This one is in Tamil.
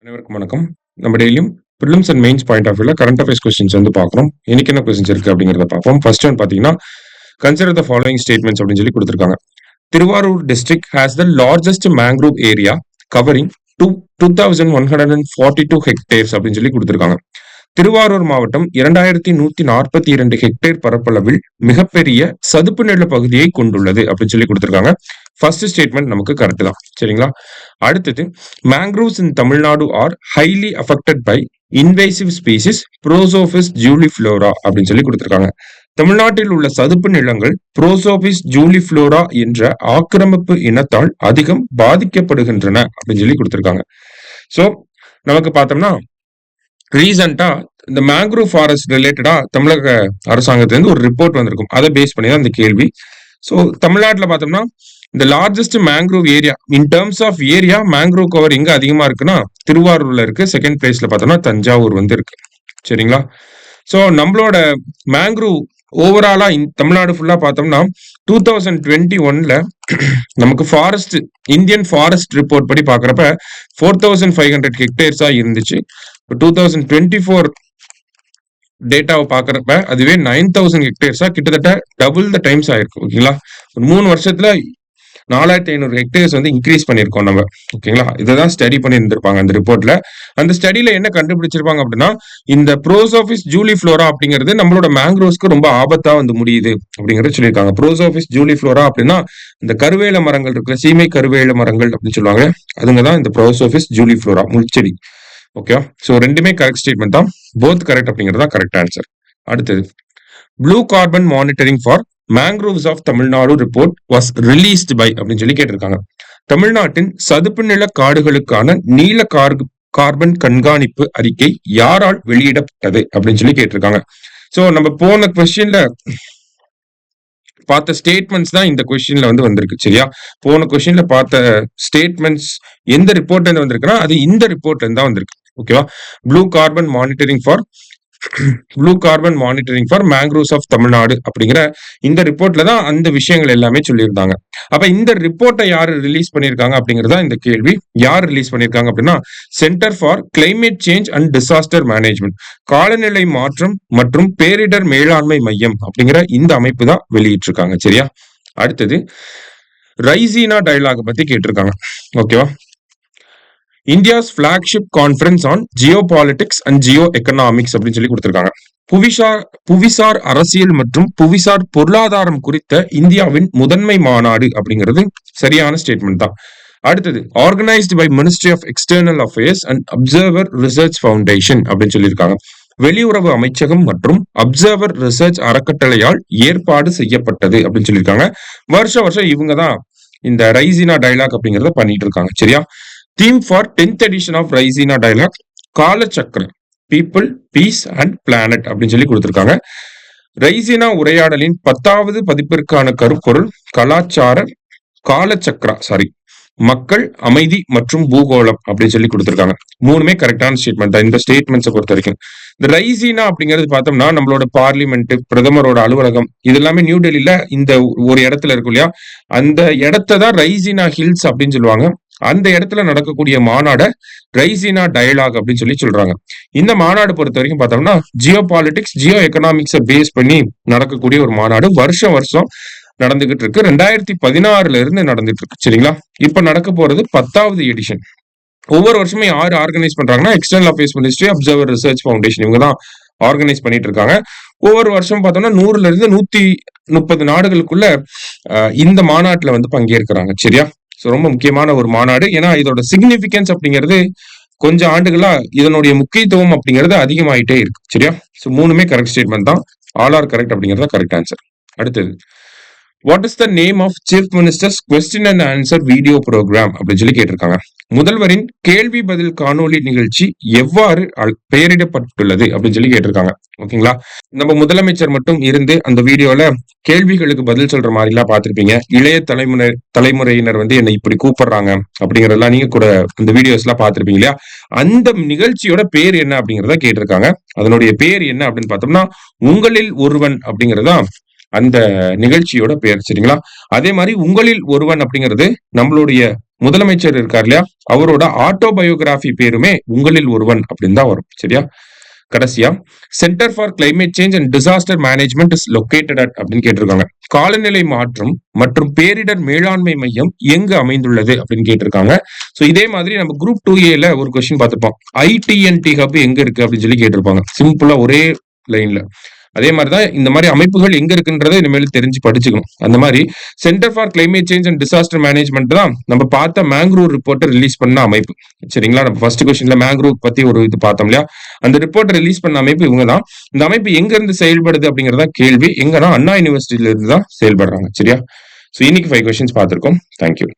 அனைவருக்கும் வணக்கம். நம்ம டெய்லியும் prelims and mains point of வியூல கரண்ட் அஃபேர்ஸ் கொஸ்டின்ஸ் வந்து பார்க்குறோம். இன்னைக்கு என்ன கொஸ்டின்ஸ் இருக்கு அப்படிங்கிறத பார்ப்போம். ஃபர்ஸ்ட் ஒன் பார்த்தீங்கன்னா, கன்சிடர் த ஃபாலோயிங் ஸ்டேட்மெண்ட்ஸ் அப்படின்னு சொல்லி கொடுத்துருக்காங்க. Thiruvarur district has the largest mangrove area covering 2142 hectares அப்படின்னு சொல்லி கொடுத்துருக்காங்க. திருவாரூர் மாவட்டம் 2142 ஹெக்டேர் பரப்பளவில் மிகப்பெரிய சதுப்பு நில பகுதியை கொண்டுள்ளது அப்படின்னு சொல்லி கொடுத்துருக்காங்க. ஃபர்ஸ்ட் ஸ்டேட்மெண்ட் நமக்கு கரெக்ட் தான். சரிங்களா? அடுத்தது, mangroves in Tamil Nadu are highly affected by invasive species prosopis juliflora அப்படின்னு சொல்லி கொடுத்துருக்காங்க. தமிழ்நாட்டில் உள்ள சதுப்பு நிலங்கள் ப்ரோசோபிஸ் ஜூலிஃப்ளோரா என்ற ஆக்கிரமிப்பு இனத்தால் அதிகம் பாதிக்கப்படுகின்றன அப்படின்னு சொல்லி கொடுத்துருக்காங்க. ஸோ நமக்கு பார்த்தோம்னா ரீசெண்டா இந்த மேங்க்ரூவ் ஃபாரஸ்ட் ரிலேட்டடா தமிழக அரசாங்கத்திலிருந்து ஒரு ரிப்போர்ட் வந்திருக்கும். அதை பேஸ் பண்ணி தான் இந்த கேள்வி. ஸோ தமிழ்நாட்டில் பார்த்தோம்னா இந்த largest mangrove area in terms of area mangrove cover எங்க அதிகமா இருக்குன்னா திருவாரூர்ல இருக்கு. செகண்ட் பிளேஸ்ல பார்த்தோம்னா தஞ்சாவூர் வந்து இருக்கு. சரிங்களா? ஸோ நம்மளோட மேங்க்ரூவ் ஓவராலா தமிழ்நாடு ஃபுல்லா பார்த்தோம்னா 2021ல நமக்கு ஃபாரஸ்ட் இந்தியன் ஃபாரஸ்ட் ரிப்போர்ட் படி பாக்குறப்ப 4500 ஹெக்டேர்ஸா இருந்துச்சு. 2024 டேட்டாவை பாக்குறப்ப அதுவே 9000 ஹெக்டேர்ஸா கிட்டத்தட்ட டபுள் த டைம்ஸ் ஆயிருக்கு. ஓகேங்களா? ஒரு 3 வருஷத்துல 4500 ஹெக்டேர்ஸ் வந்து இன்க்ரீஸ் பண்ணிருக்கோம் நம்ம. ஓகேங்களா? இதுதான் ஸ்டடி பண்ணி இருந்திருப்பாங்க அந்த ரிப்போர்ட்ல. அந்த ஸ்டடியில என்ன கண்டுபிடிச்சிருப்பாங்க அப்படின்னா, இந்த ப்ரோசோபிஸ் ஜூலிஃப்ளோரா அப்படிங்கிறது நம்மளோட மேங்க்ரோவ்ஸ்க்கு ரொம்ப ஆபத்தா வந்து முடியுது அப்படிங்கறத சொல்லியிருக்காங்க. ப்ரோசோபிஸ் ஜூலிஃப்ளோரா அப்படின்னா இந்த கருவேல மரங்கள் இருக்கிற சீமை கருவேல மரங்கள் அப்படின்னு சொல்லுவாங்க. அதுங்கதான் இந்த ப்ரோசோபிஸ் ஜூலிஃப்ளோரா முள்செடி. ஓகேவா? சோ ரெண்டுமே கரெக்ட் ஸ்டேட்மெண்ட் தான். போத் கரெக்ட் அப்படிங்கிறது தான் கரெக்ட் ஆன்சர். அடுத்தது, blue carbon monitoring for mangroves of Tamil Nadu report was released by அப்படின்னு சொல்லி கேட்டிருக்காங்க. தமிழ்நாட்டின் சதுப்பு நில காடுகளுக்கான நீல கார்பன் கண்காணிப்பு அறிக்கை யாரால் வெளியிடப்பட்டது அப்படின்னு சொல்லி கேட்டிருக்காங்க. சோ நம்ம போன கொஸ்டின்ல பார்த்த ஸ்டேட்மெண்ட்ஸ் தான் இந்த கொஸ்டின்ல வந்து வந்திருக்கு. சரியா? போன கொஸ்டின்ல பார்த்த ஸ்டேட்மெண்ட்ஸ் எந்த ரிப்போர்ட்ல இருந்து வந்திருக்குன்னா அது இந்த ரிப்போர்ட்ல இருந்து தான் வந்திருக்கு. ஓகேவா? Blue carbon monitoring for mangroves of Tamil Nadu அப்படிங்கிற இந்த ரிப்போர்ட்ல தான் அந்த விஷயங்கள் எல்லாமே சொல்லியிருந்தாங்க. அப்ப இந்த ரிப்போர்ட்டை யாரு ரிலீஸ் பண்ணிருக்காங்க அப்படிங்கறதா இந்த கேள்வி. யார் ரிலீஸ் பண்ணிருக்காங்க அப்படின்னா centre for climate change and disaster management, காலநிலை மாற்றம் மற்றும் பேரிடர் மேலாண்மை மையம் அப்படிங்கிற இந்த அமைப்பு தான் வெளியிட்டிருக்காங்க. சரியா? அடுத்தது, ரைசீனா டயலாக் பத்தி கேட்டிருக்காங்க. ஓகேவா? India's flagship conference on Jio politics and Jio economics அப்படின்னு சொல்லி கொடுத்திருக்காங்க. புவிசார் அரசியல் மற்றும் புவிசார் பொருளாதாரம் குறித்த இந்தியாவின் முதன்மை மாநாடு அப்படிங்கிறது சரியான ஸ்டேட்மெண்ட் தான். அடுத்தது, organised by ministry of external affairs and observer research foundation அப்படின்னு சொல்லியிருக்காங்க. வெளியுறவு அமைச்சகம் மற்றும் அப்சர்வர் ரிசர்ச் அறக்கட்டளையால் ஏற்பாடு செய்யப்பட்டது அப்படின்னு சொல்லியிருக்காங்க. வருஷம் இவங்க தான் இந்த ரைசீனா டயலாக் அப்படிங்கறத பண்ணிட்டு இருக்காங்க. சரியா? Theme for 10th edition of Raisina dialogue Kalachakra people peace and planet அப்படின்னு சொல்லி கொடுத்திருக்காங்க. ரைசீனா உரையாடலின் 10வது பதிப்பிற்கான கருப்பொருள் கலாச்சார மக்கள், அமைதி மற்றும் பூகோளம் அப்படின்னு சொல்லி கொடுத்திருக்காங்க. மூணுமே கரெக்டான ஸ்டேட்மெண்ட் தான் இந்த ஸ்டேட்மெண்ட்ஸை பொறுத்த வரைக்கும். இந்த ரைசீனா அப்படிங்கிறது பார்த்தோம்னா நம்மளோட பார்லிமெண்ட், பிரதமரோட அலுவலகம் இது எல்லாமே நியூ டெல்லியில இந்த ஒரு இடத்துல இருக்கும் இல்லையா? அந்த இடத்த தான் ரைசீனா ஹில்ஸ் அப்படின்னு சொல்லுவாங்க. அந்த இடத்துல நடக்கக்கூடிய மாநாட ரைசீனா டயலாக் அப்படின்னு சொல்லி சொல்றாங்க. இந்த மாநாடு பொறுத்த வரைக்கும் பார்த்தோம்னா ஜியோ பாலிடிக்ஸ், ஜியோ எக்கனாமிக்ஸை பேஸ் பண்ணி நடக்கக்கூடிய ஒரு மாநாடு. வருஷம் நடந்துகிட்டு இருக்கு. 2016 இருந்து நடந்துட்டு இருக்கு. சரிங்களா? இப்ப நடக்க போறது 10வது எடிஷன். ஒவ்வொரு வருஷமும் யாரு ஆர்கனைஸ் பண்றாங்கன்னா external affairs ministry, observer research foundation இவங்க தான் ஆர்கனைஸ் பண்ணிட்டு இருக்காங்க. ஒவ்வொரு வருஷம் பார்த்தோம்னா 100ல இருந்து 130 நாடுகளுக்குள்ள இந்த மாநாட்டுல வந்து பங்கேற்கிறாங்க. சரியா? ரொம்ப முக்கியமான ஒரு மாநாடு. ஏன்னா இதோட சிக்னிபிகன்ஸ் அப்படிங்கிறது கொஞ்சம் ஆண்டுகளா இதனுடைய முக்கியத்துவம் அப்படிங்கிறது அதிகமாயிட்டே இருக்கு. சரியா? சோ மூணுமே கரெக்ட் ஸ்டேட்மெண்ட் தான். ஆல் ஆர் கரெக்ட் அப்படிங்கறத கரெக்ட் ஆன்சர். அடுத்தது, what is the name of chief ministers question and answer video programme அப்படின்னு சொல்லி கேட்டிருக்காங்க. முதல்வரின் கேள்வி பதில் காணொலி நிகழ்ச்சி எவ்வாறு பெயரிடப்பட்டுள்ளது அப்படின்னு சொல்லி கேட்டிருக்காங்க. ஓகேங்களா? நம்ம முதலமைச்சர் மட்டும் இருந்து அந்த வீடியோல கேள்விகளுக்கு பதில் சொல்ற மாதிரி எல்லாம் பார்த்திருப்பீங்க. இளைய தலைமுறையினர் வந்து என்னை இப்படி கூப்பிடுறாங்க அப்படிங்கறதெல்லாம் நீங்க கூட அந்த வீடியோஸ் எல்லாம் பார்த்திருப்பீங்க இல்லையா? அந்த நிகழ்ச்சியோட பேர் என்ன அப்படிங்கறத கேட்டிருக்காங்க. அதனுடைய பேர் என்ன அப்படின்னு பார்த்தோம்னா உங்களில் ஒருவன் அப்படிங்கறதா அந்த நிகழ்ச்சியோட பேர். சரிங்களா? அதே மாதிரி உங்களில் ஒருவன் அப்படிங்கிறது நம்மளுடைய முதலமைச்சர் இருக்கார் இல்லையா, அவரோட ஆட்டோபயோகிராபி பேருமே உங்களில் ஒருவன் அப்படின்னு தான் வரும். சரியா? கடைசியா centre for climate change and disaster management is located at அப்படின்னு கேட்டிருக்காங்க. காலநிலை மாற்றம் மற்றும் பேரிடர் மேலாண்மை மையம் எங்கு அமைந்துள்ளது அப்படின்னு கேட்டிருக்காங்க. சோ இதே மாதிரி நம்ம குரூப் 2A ஒரு கொஸ்டின் பார்த்திருப்போம். ITNT ஹப் எங்க இருக்கு அப்படின்னு சொல்லி கேட்டிருப்பாங்க. சிம்பிளா ஒரே லைன்ல. அதே மாதிரிதான் இந்த மாதிரி அமைப்புகள் எங்க இருக்குன்றதை இனிமேல் தெரிஞ்சு படிச்சுக்கணும். அந்த மாதிரி centre for climate change and disaster management தான் நம்ம பார்த்த மேங்க்ரூவ் ரிப்போர்ட்டை ரிலீஸ் பண்ண அமைப்பு. சரிங்களா? நம்ம ஃபர்ஸ்ட் கொஸ்டின்ல மேங்க்ரூவ் பத்தி ஒரு இது பார்த்தோம் இல்லையா, அந்த ரிப்போர்ட்டை ரிலீஸ் பண்ண அமைப்பு இவங்க தான். இந்த அமைப்பு எங்க இருந்து செயல்படுது அப்படிங்கறத கேள்வி. எங்கன்னா அண்ணா யூனிவர்சிட்டியில இருந்து தான் செயல்படுறாங்க. சரியா? சோ இன்னைக்கு 5 கொஸ்டின்ஸ் பார்த்திருக்கோம். தேங்க்யூ.